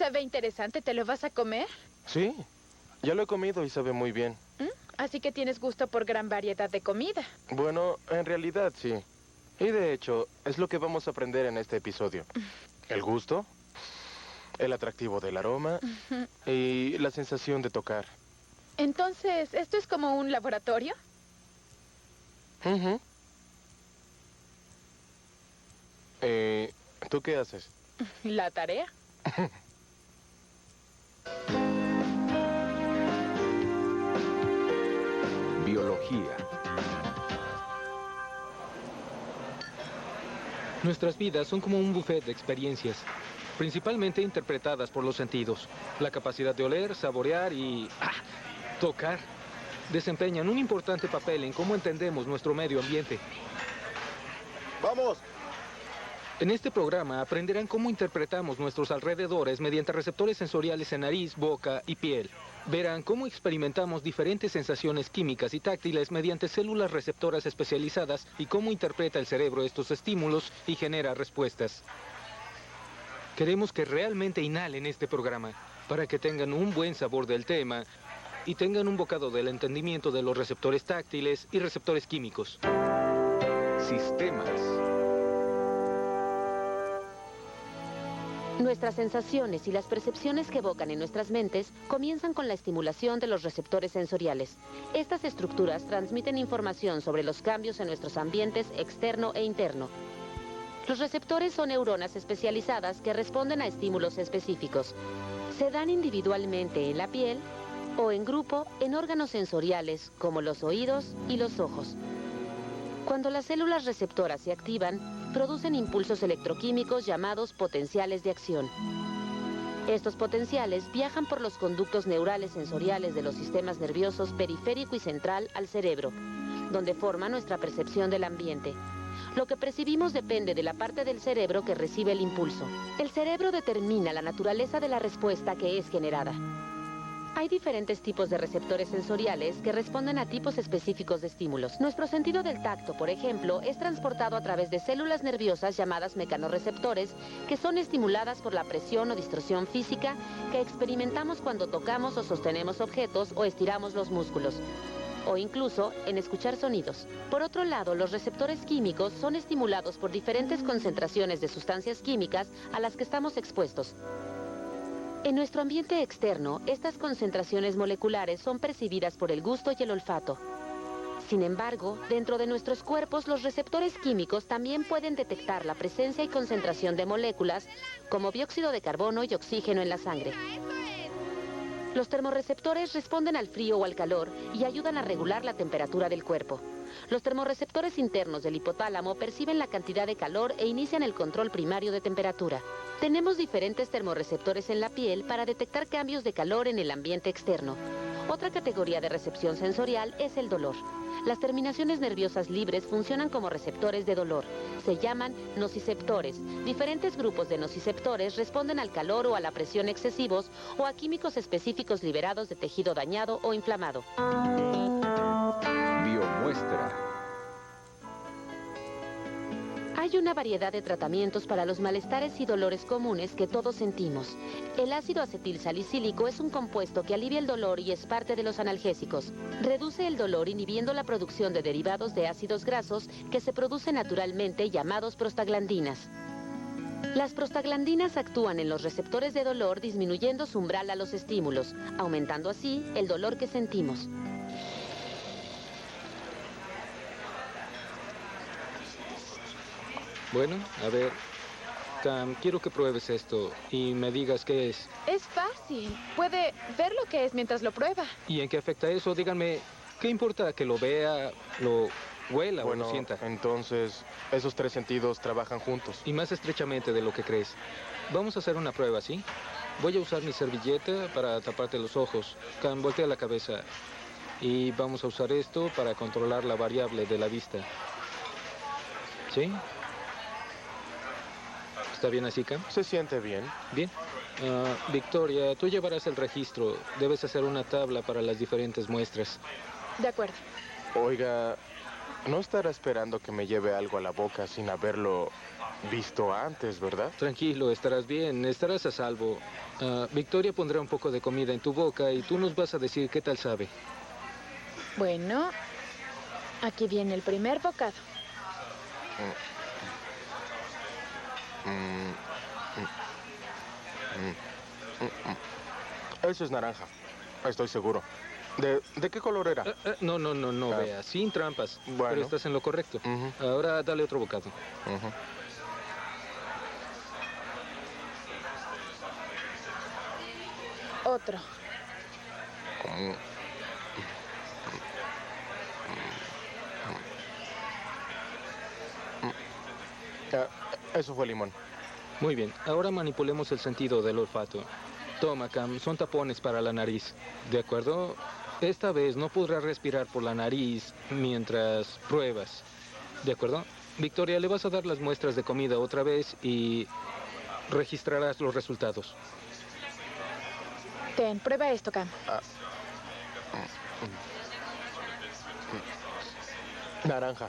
Se ve interesante. ¿Te lo vas a comer? Sí, ya lo he comido y sabe muy bien. Así que tienes gusto por gran variedad de comida. Bueno, en realidad sí. Y de hecho, es lo que vamos a aprender en este episodio. El gusto, el atractivo del aroma y la sensación de tocar. Entonces, ¿esto es como un laboratorio? Ujú. ¿Tú qué haces? La tarea. Biología. Nuestras vidas son como un buffet de experiencias, principalmente interpretadas por los sentidos. La capacidad de oler, saborear y tocar desempeñan un importante papel en cómo entendemos nuestro medio ambiente. ¡Vamos! En este programa aprenderán cómo interpretamos nuestros alrededores mediante receptores sensoriales en nariz, boca y piel. Verán cómo experimentamos diferentes sensaciones químicas y táctiles mediante células receptoras especializadas y cómo interpreta el cerebro estos estímulos y genera respuestas. Queremos que realmente inhalen este programa para que tengan un buen sabor del tema y tengan un bocado del entendimiento de los receptores táctiles y receptores químicos. Sistemas. Nuestras sensaciones y las percepciones que evocan en nuestras mentes comienzan con la estimulación de los receptores sensoriales. Estas estructuras transmiten información sobre los cambios en nuestros ambientes externo e interno. Los receptores son neuronas especializadas que responden a estímulos específicos. Se dan individualmente en la piel o en grupo en órganos sensoriales como los oídos y los ojos. Cuando las células receptoras se activan, producen impulsos electroquímicos llamados potenciales de acción. Estos potenciales viajan por los conductos neurales sensoriales de los sistemas nerviosos periférico y central al cerebro, donde forma nuestra percepción del ambiente. Lo que percibimos depende de la parte del cerebro que recibe el impulso. El cerebro determina la naturaleza de la respuesta que es generada. Hay diferentes tipos de receptores sensoriales que responden a tipos específicos de estímulos. Nuestro sentido del tacto, por ejemplo, es transportado a través de células nerviosas llamadas mecanorreceptores, que son estimuladas por la presión o distorsión física que experimentamos cuando tocamos o sostenemos objetos o estiramos los músculos, o incluso en escuchar sonidos. Por otro lado, los receptores químicos son estimulados por diferentes concentraciones de sustancias químicas a las que estamos expuestos. En nuestro ambiente externo, estas concentraciones moleculares son percibidas por el gusto y el olfato. Sin embargo, dentro de nuestros cuerpos, los receptores químicos también pueden detectar la presencia y concentración de moléculas como dióxido de carbono y oxígeno en la sangre. Los termorreceptores responden al frío o al calor y ayudan a regular la temperatura del cuerpo. Los termorreceptores internos del hipotálamo perciben la cantidad de calor e inician el control primario de temperatura. Tenemos diferentes termorreceptores en la piel para detectar cambios de calor en el ambiente externo. Otra categoría de recepción sensorial es el dolor. Las terminaciones nerviosas libres funcionan como receptores de dolor. Se llaman nociceptores. Diferentes grupos de nociceptores responden al calor o a la presión excesivos o a químicos específicos liberados de tejido dañado o inflamado. Biomuestra. Hay una variedad de tratamientos para los malestares y dolores comunes que todos sentimos. El ácido acetilsalicílico es un compuesto que alivia el dolor y es parte de los analgésicos. Reduce el dolor inhibiendo la producción de derivados de ácidos grasos que se producen naturalmente llamados prostaglandinas. Las prostaglandinas actúan en los receptores de dolor disminuyendo su umbral a los estímulos, aumentando así el dolor que sentimos. Bueno, a ver, Cam, quiero que pruebes esto y me digas qué es. Es fácil. Puede ver lo que es mientras lo prueba. ¿Y en qué afecta eso? Díganme, ¿qué importa que lo vea, lo huela o lo sienta? Entonces, esos tres sentidos trabajan juntos. Y más estrechamente de lo que crees. Vamos a hacer una prueba, ¿sí? Voy a usar mi servilleta para taparte los ojos. Cam, voltea la cabeza. Y vamos a usar esto para controlar la variable de la vista. ¿Sí? ¿Está bien así, Cam? Se siente bien. Bien. Victoria, tú llevarás el registro. Debes hacer una tabla para las diferentes muestras. De acuerdo. Oiga, no estará esperando que me lleve algo a la boca sin haberlo visto antes, ¿verdad? Tranquilo, estarás bien, estarás a salvo. Victoria pondrá un poco de comida en tu boca y tú nos vas a decir qué tal sabe. Bueno, aquí viene el primer bocado. Eso es naranja, estoy seguro. ¿De qué color era? No, vea, sin trampas. Bueno. Pero estás en lo correcto. Ujú. Ahora dale otro bocado. Ujú. Otro. Eso fue limón. Muy bien, ahora manipulemos el sentido del olfato. Toma, Cam, son tapones para la nariz. ¿De acuerdo? Esta vez no podrás respirar por la nariz mientras pruebas. ¿De acuerdo? Victoria, le vas a dar las muestras de comida otra vez y registrarás los resultados. Ten, prueba esto, Cam. Naranja.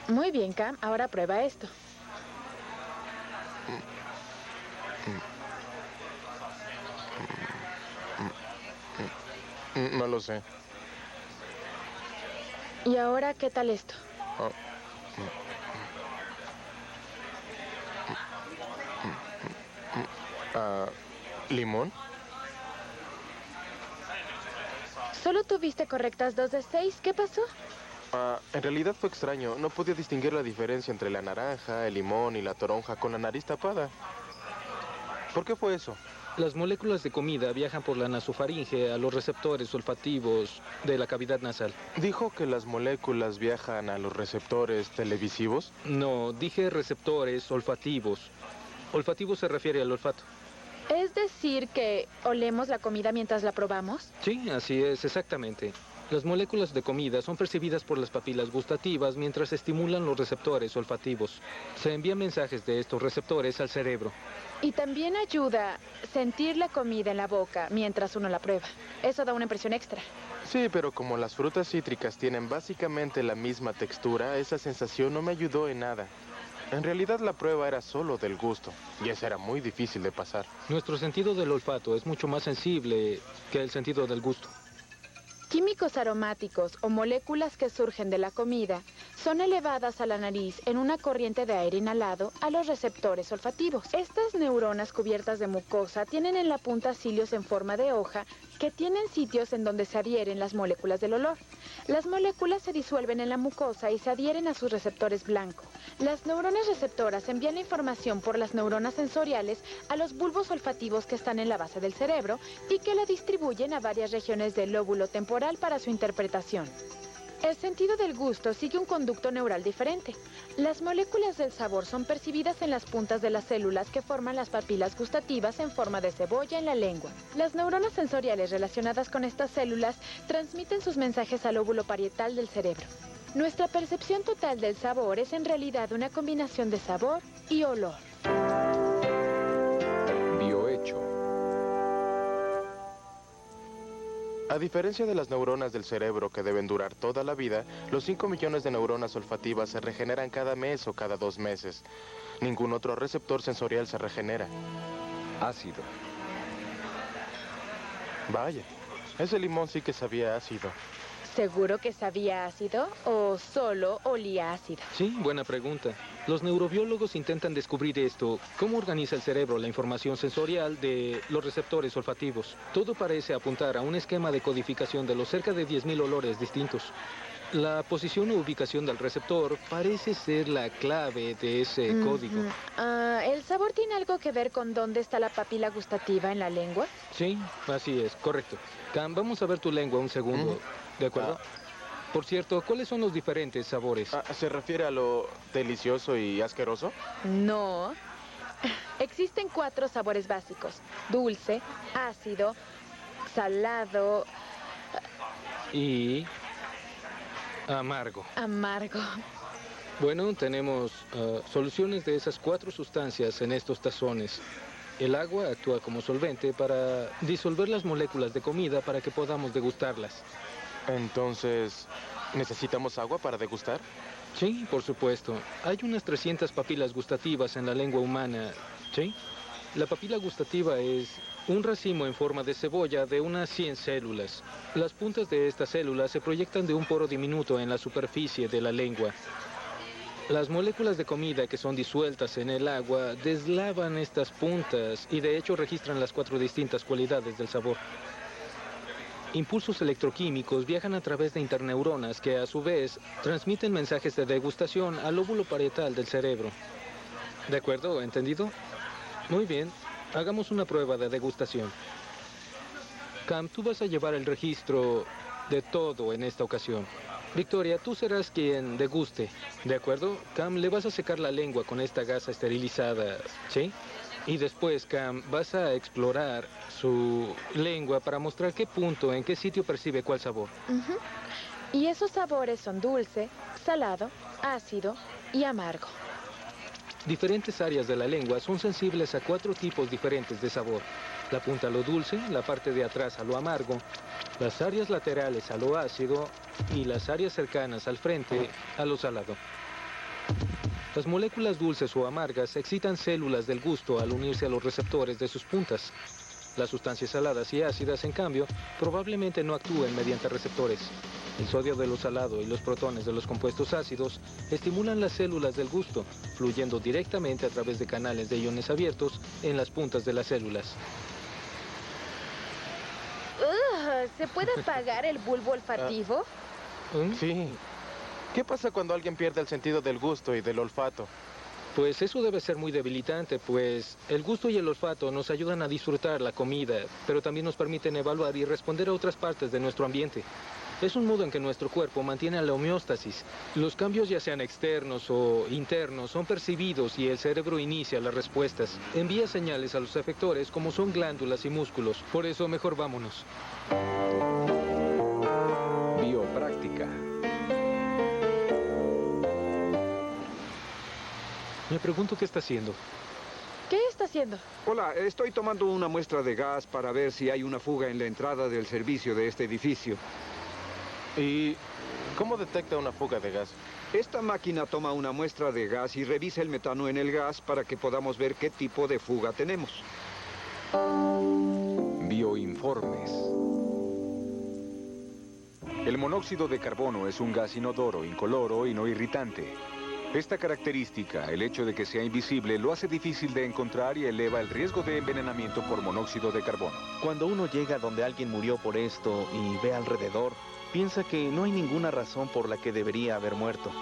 Muy bien, Cam. Ahora prueba esto. No lo sé. ¿Y ahora qué tal esto? ¿Limón? Solo tuviste correctas 2 de 6. ¿Qué pasó? En realidad fue extraño. No podía distinguir la diferencia entre la naranja, el limón y la toronja con la nariz tapada. ¿Por qué fue eso? Las moléculas de comida viajan por la nasofaringe a los receptores olfativos de la cavidad nasal. ¿Dijo que las moléculas viajan a los receptores televisivos? No, dije receptores olfativos. Olfativo se refiere al olfato. ¿Es decir que olemos la comida mientras la probamos? Sí, así es, exactamente. Las moléculas de comida son percibidas por las papilas gustativas mientras estimulan los receptores olfativos. Se envían mensajes de estos receptores al cerebro. Y también ayuda sentir la comida en la boca mientras uno la prueba. Eso da una impresión extra. Sí, pero como las frutas cítricas tienen básicamente la misma textura, esa sensación no me ayudó en nada. En realidad la prueba era solo del gusto, y esa era muy difícil de pasar. Nuestro sentido del olfato es mucho más sensible que el sentido del gusto. Químicos aromáticos o moléculas que surgen de la comida son elevadas a la nariz en una corriente de aire inhalado a los receptores olfativos. Estas neuronas cubiertas de mucosa tienen en la punta cilios en forma de hoja que tienen sitios en donde se adhieren las moléculas del olor. Las moléculas se disuelven en la mucosa y se adhieren a sus receptores blancos. Las neuronas receptoras envían la información por las neuronas sensoriales a los bulbos olfativos que están en la base del cerebro y que la distribuyen a varias regiones del lóbulo temporal para su interpretación. El sentido del gusto sigue un conducto neural diferente. Las moléculas del sabor son percibidas en las puntas de las células que forman las papilas gustativas en forma de cebolla en la lengua. Las neuronas sensoriales relacionadas con estas células transmiten sus mensajes al lóbulo parietal del cerebro. Nuestra percepción total del sabor es en realidad una combinación de sabor y olor. Biohecho. A diferencia de las neuronas del cerebro que deben durar toda la vida, los 5 millones de neuronas olfativas se regeneran cada mes o cada 2 meses. Ningún otro receptor sensorial se regenera. Ácido. Vaya, ese limón sí que sabía ácido. ¿Seguro que sabía ácido o solo olía ácido? Sí, buena pregunta. Los neurobiólogos intentan descubrir esto. ¿Cómo organiza el cerebro la información sensorial de los receptores olfativos? Todo parece apuntar a un esquema de codificación de los cerca de 10.000 olores distintos. La posición o ubicación del receptor parece ser la clave de ese código. ¿El sabor tiene algo que ver con dónde está la papila gustativa en la lengua? Sí, así es, correcto. Cam, vamos a ver tu lengua un segundo. ¿De acuerdo? Por cierto, ¿cuáles son los diferentes sabores? ¿Se refiere a lo delicioso y asqueroso? No. Existen 4 sabores básicos: dulce, ácido, salado, Y amargo. amargo. Bueno, tenemos soluciones de esas 4 sustancias en estos tazones. El agua actúa como solvente para disolver las moléculas de comida para que podamos degustarlas. Entonces, ¿Necesitamos agua para degustar? Sí, por supuesto. Hay unas 300 papilas gustativas en la lengua humana. ¿Sí? La papila gustativa es un racimo en forma de cebolla de unas 100 células. Las puntas de estas células se proyectan de un poro diminuto en la superficie de la lengua. Las moléculas de comida que son disueltas en el agua deslavan estas puntas y de hecho registran las 4 distintas cualidades del sabor. Impulsos electroquímicos viajan a través de interneuronas que a su vez transmiten mensajes de degustación al lóbulo parietal del cerebro. ¿De acuerdo? ¿Entendido? Muy bien. Hagamos una prueba de degustación. Cam, tú vas a llevar el registro de todo en esta ocasión. Victoria, tú serás quien deguste. ¿De acuerdo? Cam, le vas a secar la lengua con esta gasa esterilizada, ¿sí? Y después, Cam, vas a explorar su lengua para mostrar qué punto, en qué sitio percibe cuál sabor. Y esos sabores son dulce, salado, ácido y amargo. Diferentes áreas de la lengua son sensibles a 4 tipos diferentes de sabor. La punta a lo dulce, la parte de atrás a lo amargo, las áreas laterales a lo ácido y las áreas cercanas al frente a lo salado. Las moléculas dulces o amargas excitan células del gusto al unirse a los receptores de sus puntas. Las sustancias saladas y ácidas, en cambio, probablemente no actúen mediante receptores. El sodio de lo salado y los protones de los compuestos ácidos estimulan las células del gusto, fluyendo directamente a través de canales de iones abiertos en las puntas de las células. ¿Se puede apagar el bulbo olfativo? Sí. ¿Qué pasa cuando alguien pierde el sentido del gusto y del olfato? Pues eso debe ser muy debilitante, pues el gusto y el olfato nos ayudan a disfrutar la comida, pero también nos permiten evaluar y responder a otras partes de nuestro ambiente. Es un modo en que nuestro cuerpo mantiene la homeostasis. Los cambios, ya sean externos o internos, son percibidos y el cerebro inicia las respuestas. Envía señales a los efectores como son glándulas y músculos. Por eso mejor vámonos. Biopráctica. Me pregunto qué está haciendo. ¿Qué está haciendo? Hola, estoy tomando una muestra de gas para ver si hay una fuga en la entrada del servicio de este edificio. ¿Y cómo detecta una fuga de gas? Esta máquina toma una muestra de gas y revisa el metano en el gas para que podamos ver qué tipo de fuga tenemos. Bioinformes. El monóxido de carbono es un gas inodoro, incoloro y no irritante. Esta característica, el hecho de que sea invisible, lo hace difícil de encontrar y eleva el riesgo de envenenamiento por monóxido de carbono. Cuando uno llega donde alguien murió por esto y ve alrededor, piensa que no hay ninguna razón por la que debería haber muerto.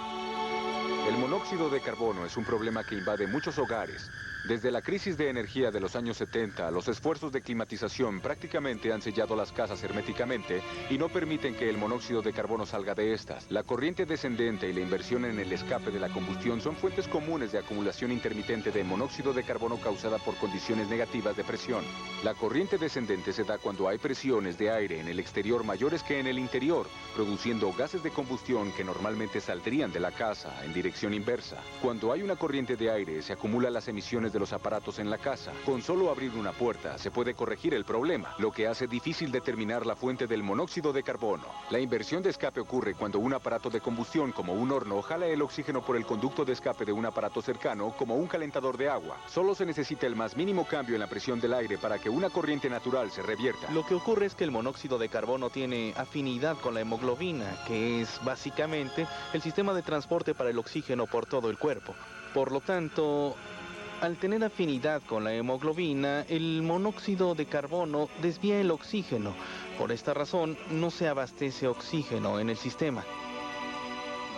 El monóxido de carbono es un problema que invade muchos hogares. Desde la crisis de energía de los años 70, los esfuerzos de climatización prácticamente han sellado las casas herméticamente y no permiten que el monóxido de carbono salga de estas. La corriente descendente y la inversión en el escape de la combustión son fuentes comunes de acumulación intermitente de monóxido de carbono causada por condiciones negativas de presión. La corriente descendente se da cuando hay presiones de aire en el exterior mayores que en el interior, produciendo gases de combustión que normalmente saldrían de la casa en dirección inversa. Cuando hay una corriente de aire, se acumulan las emisiones de los aparatos en la casa. Con solo abrir una puerta se puede corregir el problema, lo que hace difícil determinar la fuente del monóxido de carbono. La inversión de escape ocurre cuando un aparato de combustión como un horno jala el oxígeno por el conducto de escape de un aparato cercano como un calentador de agua. Solo se necesita el más mínimo cambio en la presión del aire para que una corriente natural se revierta. Lo que ocurre es que el monóxido de carbono tiene afinidad con la hemoglobina, que es básicamente el sistema de transporte para el oxígeno por todo el cuerpo. Por lo tanto, al tener afinidad con la hemoglobina, el monóxido de carbono desvía el oxígeno. Por esta razón, no se abastece oxígeno en el sistema.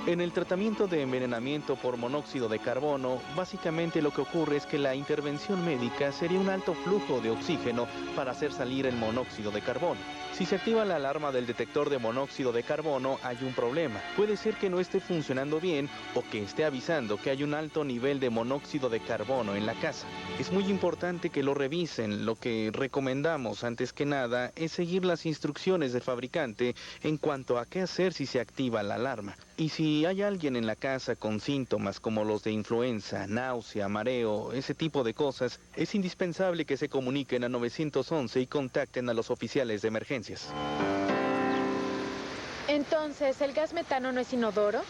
En el tratamiento de envenenamiento por monóxido de carbono, básicamente lo que ocurre es que la intervención médica sería un alto flujo de oxígeno para hacer salir el monóxido de carbono. Si se activa la alarma del detector de monóxido de carbono, hay un problema. Puede ser que no esté funcionando bien o que esté avisando que hay un alto nivel de monóxido de carbono en la casa. Es muy importante que lo revisen. Lo que recomendamos, antes que nada, es seguir las instrucciones del fabricante en cuanto a qué hacer si se activa la alarma. Y si hay alguien en la casa con síntomas como los de influenza, náusea, mareo, ese tipo de cosas, es indispensable que se comuniquen a 911 y contacten a los oficiales de emergencias. Entonces, ¿el gas metano no es inodoro?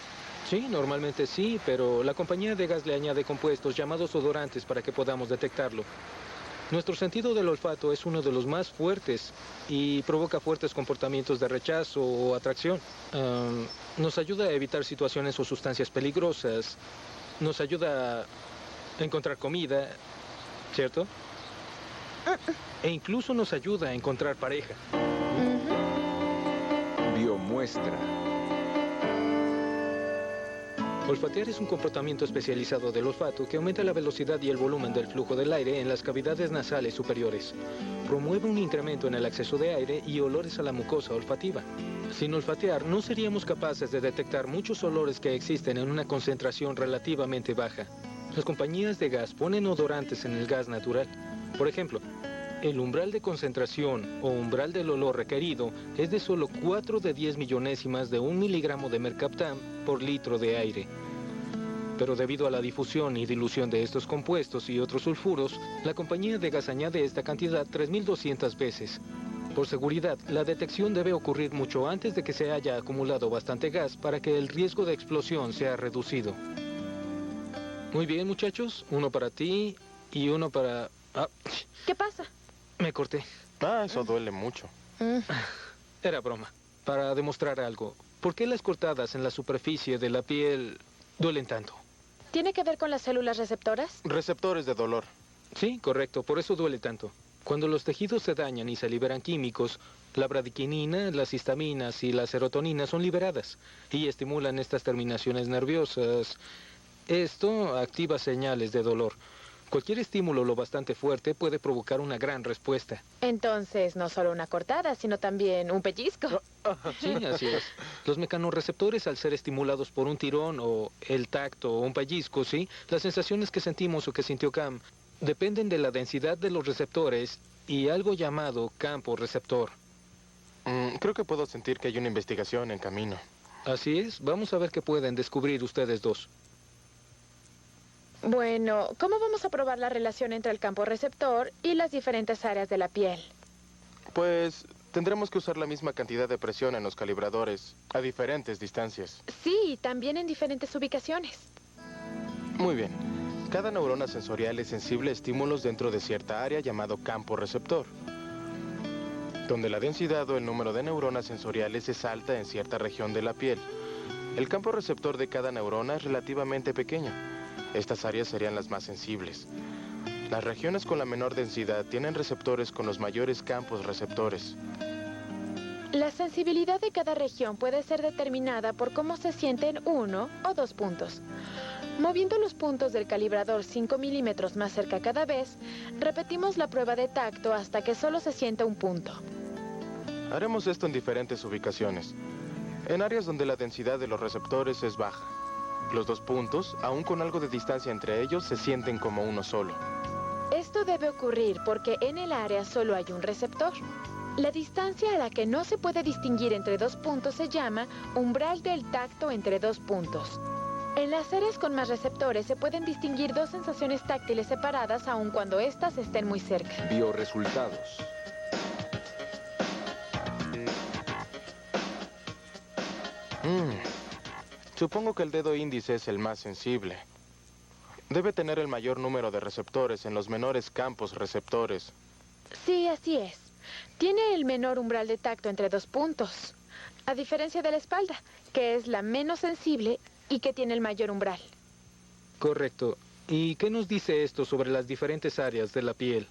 Sí, normalmente sí, pero la compañía de gas le añade compuestos llamados odorantes para que podamos detectarlo. Nuestro sentido del olfato es uno de los más fuertes y provoca fuertes comportamientos de rechazo o atracción. Nos ayuda a evitar situaciones o sustancias peligrosas. Nos ayuda a encontrar comida, ¿cierto? E incluso nos ayuda a encontrar pareja. Biomuestra. Olfatear es un comportamiento especializado del olfato que aumenta la velocidad y el volumen del flujo del aire en las cavidades nasales superiores. Promueve un incremento en el acceso de aire y olores a la mucosa olfativa. Sin olfatear, no seríamos capaces de detectar muchos olores que existen en una concentración relativamente baja. Las compañías de gas ponen odorantes en el gas natural. Por ejemplo, el umbral de concentración o umbral del olor requerido es de solo 4 de 10 millonésimas de 1 miligramo de mercaptan por litro de aire. Pero debido a la difusión y dilución de estos compuestos y otros sulfuros, la compañía de gas añade esta cantidad 3.200 veces. Por seguridad, la detección debe ocurrir mucho antes de que se haya acumulado bastante gas para que el riesgo de explosión sea reducido. Muy bien, muchachos. Uno para ti y uno para... ¿Qué pasa? Me corté. Eso duele mucho. Era broma. Para demostrar algo, ¿por qué las cortadas en la superficie de la piel duelen tanto? ¿Tiene que ver con las células receptoras? Receptores de dolor. Sí, correcto. Por eso duele tanto. Cuando los tejidos se dañan y se liberan químicos, la bradiquinina, las histaminas y la serotonina son liberadas y estimulan estas terminaciones nerviosas. Esto activa señales de dolor. Cualquier estímulo lo bastante fuerte puede provocar una gran respuesta. Entonces, no solo una cortada, sino también un pellizco. Sí, así es. Los mecanorreceptores, al ser estimulados por un tirón o el tacto o un pellizco, ¿sí? Las sensaciones que sentimos o que sintió Cam dependen de la densidad de los receptores y algo llamado campo receptor. Creo que puedo sentir que hay una investigación en camino. Así es. Vamos a ver qué pueden descubrir ustedes dos. Bueno, ¿cómo vamos a probar la relación entre el campo receptor y las diferentes áreas de la piel? Pues tendremos que usar la misma cantidad de presión en los calibradores a diferentes distancias. Sí, también en diferentes ubicaciones. Muy bien. Cada neurona sensorial es sensible a estímulos dentro de cierta área llamado campo receptor, donde la densidad o el número de neuronas sensoriales es alta en cierta región de la piel. El campo receptor de cada neurona es relativamente pequeño. Estas áreas serían las más sensibles. Las regiones con la menor densidad tienen receptores con los mayores campos receptores. La sensibilidad de cada región puede ser determinada por cómo se sienten 1 o 2 puntos. Moviendo los puntos del calibrador 5 milímetros más cerca cada vez, repetimos la prueba de tacto hasta que solo se sienta un punto. Haremos esto en diferentes ubicaciones, en áreas donde la densidad de los receptores es baja. Los 2 puntos, aún con algo de distancia entre ellos, se sienten como uno solo. Esto debe ocurrir porque en el área solo hay un receptor. La distancia a la que no se puede distinguir entre 2 puntos se llama umbral del tacto entre 2 puntos. En las áreas con más receptores se pueden distinguir 2 sensaciones táctiles separadas aun cuando éstas estén muy cerca. Bioresultados. Supongo que el dedo índice es el más sensible. Debe tener el mayor número de receptores en los menores campos receptores. Sí, así es. Tiene el menor umbral de tacto entre 2 puntos, a diferencia de la espalda, que es la menos sensible y que tiene el mayor umbral. Correcto. ¿Y qué nos dice esto sobre las diferentes áreas de la piel?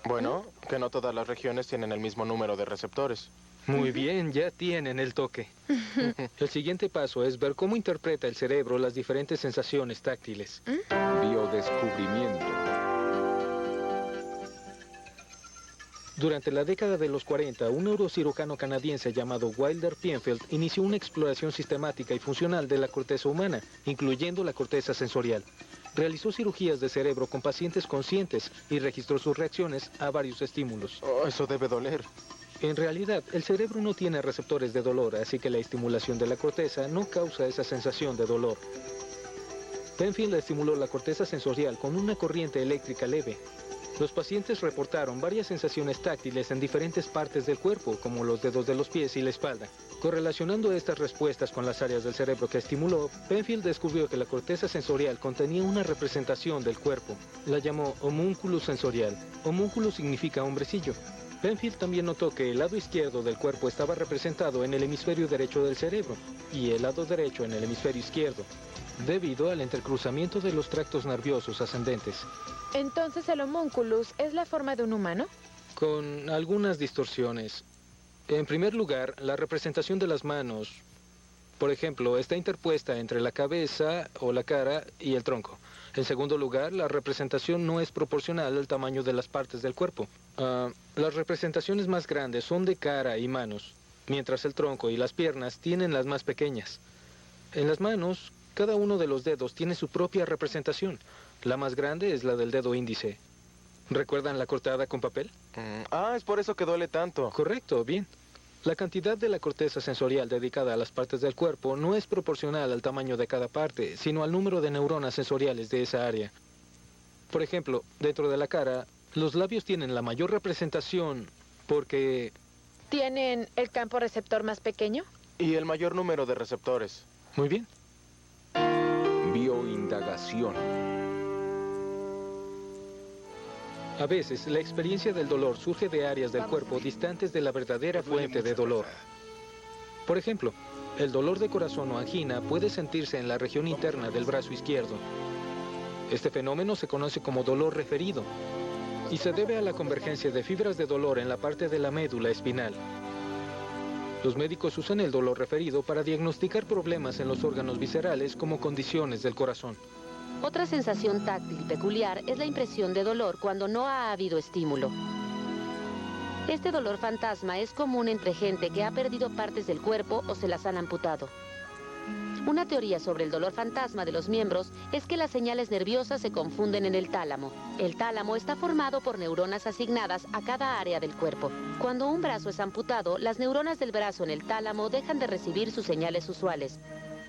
Bueno, que no todas las regiones tienen el mismo número de receptores. Muy bien, ya tienen el toque. El siguiente paso es ver cómo interpreta el cerebro las diferentes sensaciones táctiles. Biodescubrimiento. Durante la década de los 40, un neurocirujano canadiense llamado Wilder Pienfeld inició una exploración sistemática y funcional de la corteza humana, incluyendo la corteza sensorial. Realizó cirugías de cerebro con pacientes conscientes y registró sus reacciones a varios estímulos. Oh, eso debe doler. En realidad, el cerebro no tiene receptores de dolor, así que la estimulación de la corteza no causa esa sensación de dolor. Penfield estimuló la corteza sensorial con una corriente eléctrica leve. Los pacientes reportaron varias sensaciones táctiles en diferentes partes del cuerpo, como los dedos de los pies y la espalda. Correlacionando estas respuestas con las áreas del cerebro que estimuló, Penfield descubrió que la corteza sensorial contenía una representación del cuerpo. La llamó homúnculus sensorial. Homúnculus significa hombrecillo. Penfield también notó que el lado izquierdo del cuerpo estaba representado en el hemisferio derecho del cerebro y el lado derecho en el hemisferio izquierdo, debido al entrecruzamiento de los tractos nerviosos ascendentes. Entonces, ¿el homúnculus es la forma de un humano? Con algunas distorsiones. En primer lugar, la representación de las manos, por ejemplo, está interpuesta entre la cabeza o la cara y el tronco. En segundo lugar, la representación no es proporcional al tamaño de las partes del cuerpo. Las representaciones más grandes son de cara y manos, mientras el tronco y las piernas tienen las más pequeñas. En las manos, cada uno de los dedos tiene su propia representación. La más grande es la del dedo índice. ¿Recuerdan la cortada con papel? Es por eso que duele tanto. Correcto, bien. La cantidad de la corteza sensorial dedicada a las partes del cuerpo no es proporcional al tamaño de cada parte, sino al número de neuronas sensoriales de esa área. Por ejemplo, dentro de la cara, los labios tienen la mayor representación porque... ¿Tienen el campo receptor más pequeño? Y el mayor número de receptores. Muy bien. Bioindagación. A veces, la experiencia del dolor surge de áreas del cuerpo distantes de la verdadera fuente de dolor. Por ejemplo, el dolor de corazón o angina puede sentirse en la región interna del brazo izquierdo. Este fenómeno se conoce como dolor referido y se debe a la convergencia de fibras de dolor en la parte de la médula espinal. Los médicos usan el dolor referido para diagnosticar problemas en los órganos viscerales como condiciones del corazón. Otra sensación táctil peculiar es la impresión de dolor cuando no ha habido estímulo. Este dolor fantasma es común entre gente que ha perdido partes del cuerpo o se las han amputado. Una teoría sobre el dolor fantasma de los miembros es que las señales nerviosas se confunden en el tálamo. El tálamo está formado por neuronas asignadas a cada área del cuerpo. Cuando un brazo es amputado, las neuronas del brazo en el tálamo dejan de recibir sus señales usuales.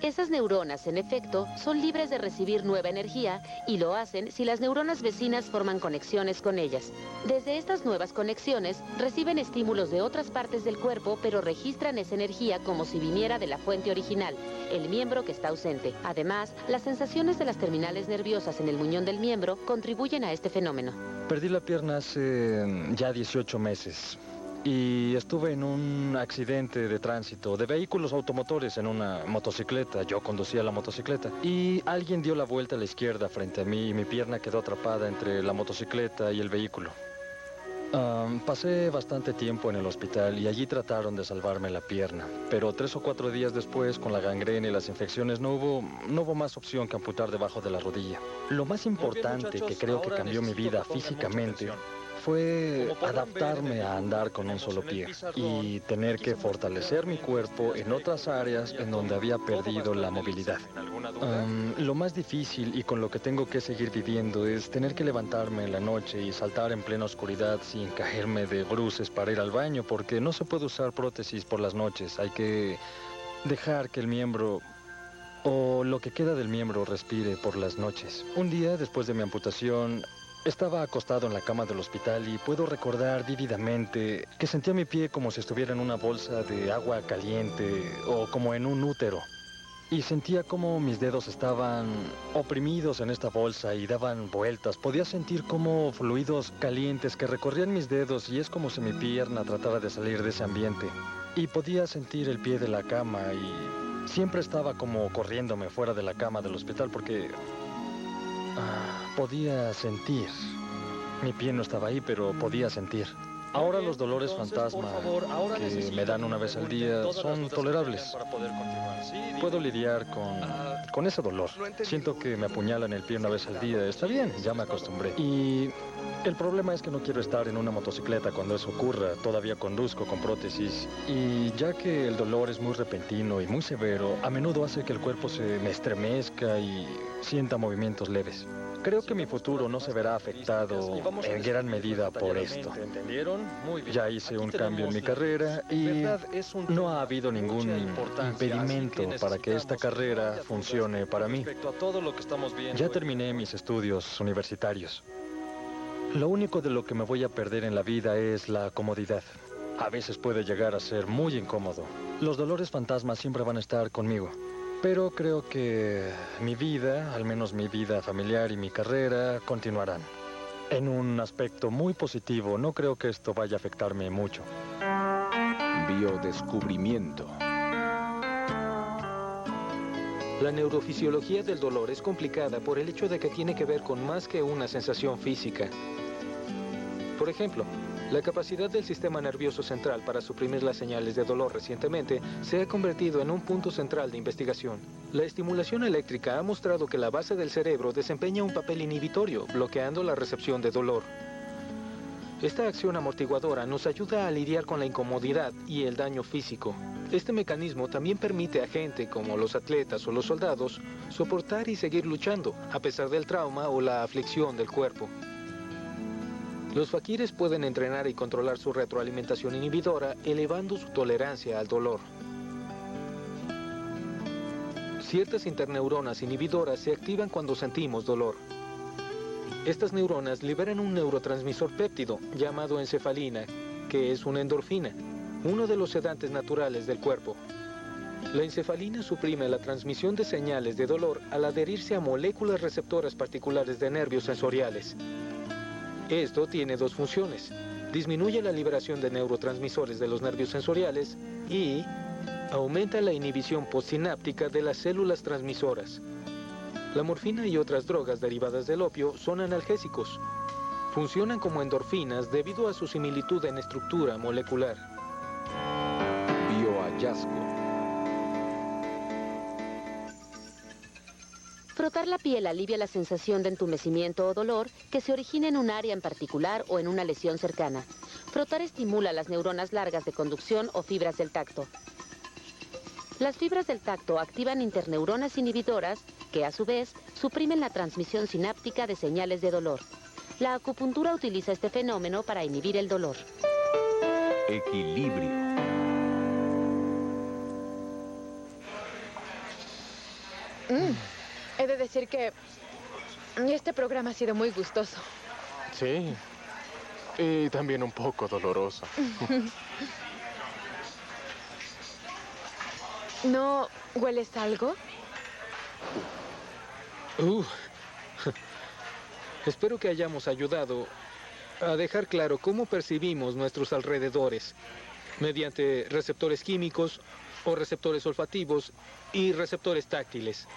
Esas neuronas, en efecto, son libres de recibir nueva energía y lo hacen si las neuronas vecinas forman conexiones con ellas. Desde estas nuevas conexiones, reciben estímulos de otras partes del cuerpo, pero registran esa energía como si viniera de la fuente original, el miembro que está ausente. Además, las sensaciones de las terminales nerviosas en el muñón del miembro contribuyen a este fenómeno. Perdí la pierna hace ya 18 meses. Y estuve en un accidente de tránsito de vehículos automotores en una motocicleta. Yo conducía la motocicleta. Y alguien dio la vuelta a la izquierda frente a mí y mi pierna quedó atrapada entre la motocicleta y el vehículo. Pasé bastante tiempo en el hospital y allí trataron de salvarme la pierna. Pero 3 o 4 días después, con la gangrena y las infecciones, no hubo más opción que amputar debajo de la rodilla. Lo más importante que creo que cambió mi vida físicamente fue adaptarme a andar con un solo pie y tener que fortalecer mi cuerpo en otras áreas en donde había perdido la movilidad. Lo más difícil y con lo que tengo que seguir viviendo es tener que levantarme en la noche y saltar en plena oscuridad sin caerme de bruces para ir al baño, porque no se puede usar prótesis por las noches. Hay que dejar que el miembro o lo que queda del miembro respire por las noches. Un día, después de mi amputación, estaba acostado en la cama del hospital y puedo recordar vívidamente que sentía mi pie como si estuviera en una bolsa de agua caliente o como en un útero. Y sentía como mis dedos estaban oprimidos en esta bolsa y daban vueltas. Podía sentir como fluidos calientes que recorrían mis dedos y es como si mi pierna tratara de salir de ese ambiente. Y podía sentir el pie de la cama y siempre estaba como corriéndome fuera de la cama del hospital porque... podía sentir. Mi pie no estaba ahí, pero podía sentir. Ahora los dolores fantasma que me dan una vez al día son tolerables. Puedo lidiar con ese dolor. Siento que me apuñalan el pie una vez al día. Está bien, ya me acostumbré. Y el problema es que no quiero estar en una motocicleta cuando eso ocurra. Todavía conduzco con prótesis. Y ya que el dolor es muy repentino y muy severo, a menudo hace que el cuerpo se me estremezca y sienta movimientos leves. Creo que mi futuro no se verá afectado en gran medida por esto. Ya hice un cambio en mi carrera y no ha habido ningún impedimento para que esta carrera funcione para mí. Ya terminé mis estudios universitarios. Lo único de lo que me voy a perder en la vida es la comodidad. A veces puede llegar a ser muy incómodo. Los dolores fantasmas siempre van a estar conmigo. Pero creo que mi vida, al menos mi vida familiar y mi carrera, continuarán. En un aspecto muy positivo, no creo que esto vaya a afectarme mucho. Biodescubrimiento. La neurofisiología del dolor es complicada por el hecho de que tiene que ver con más que una sensación física. Por ejemplo, la capacidad del sistema nervioso central para suprimir las señales de dolor recientemente se ha convertido en un punto central de investigación. La estimulación eléctrica ha mostrado que la base del cerebro desempeña un papel inhibitorio, bloqueando la recepción de dolor. Esta acción amortiguadora nos ayuda a lidiar con la incomodidad y el daño físico. Este mecanismo también permite a gente como los atletas o los soldados soportar y seguir luchando, a pesar del trauma o la aflicción del cuerpo. Los faquires pueden entrenar y controlar su retroalimentación inhibidora, elevando su tolerancia al dolor. Ciertas interneuronas inhibidoras se activan cuando sentimos dolor. Estas neuronas liberan un neurotransmisor péptido llamado encefalina, que es una endorfina, uno de los sedantes naturales del cuerpo. La encefalina suprime la transmisión de señales de dolor al adherirse a moléculas receptoras particulares de nervios sensoriales. Esto tiene dos funciones. Disminuye la liberación de neurotransmisores de los nervios sensoriales y aumenta la inhibición postsináptica de las células transmisoras. La morfina y otras drogas derivadas del opio son analgésicos. Funcionan como endorfinas debido a su similitud en estructura molecular. Biohallazgo. Frotar la piel alivia la sensación de entumecimiento o dolor que se origina en un área en particular o en una lesión cercana. Frotar estimula las neuronas largas de conducción o fibras del tacto. Las fibras del tacto activan interneuronas inhibidoras que, a su vez, suprimen la transmisión sináptica de señales de dolor. La acupuntura utiliza este fenómeno para inhibir el dolor. Equilibrio. He de decir que este programa ha sido muy gustoso. Sí, y también un poco doloroso. ¿No hueles algo? Espero que hayamos ayudado a dejar claro cómo percibimos nuestros alrededores mediante receptores químicos o receptores olfativos y receptores táctiles.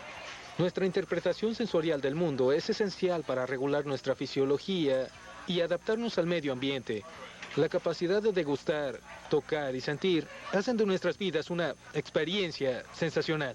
Nuestra interpretación sensorial del mundo es esencial para regular nuestra fisiología y adaptarnos al medio ambiente. La capacidad de degustar, tocar y sentir hacen de nuestras vidas una experiencia sensacional.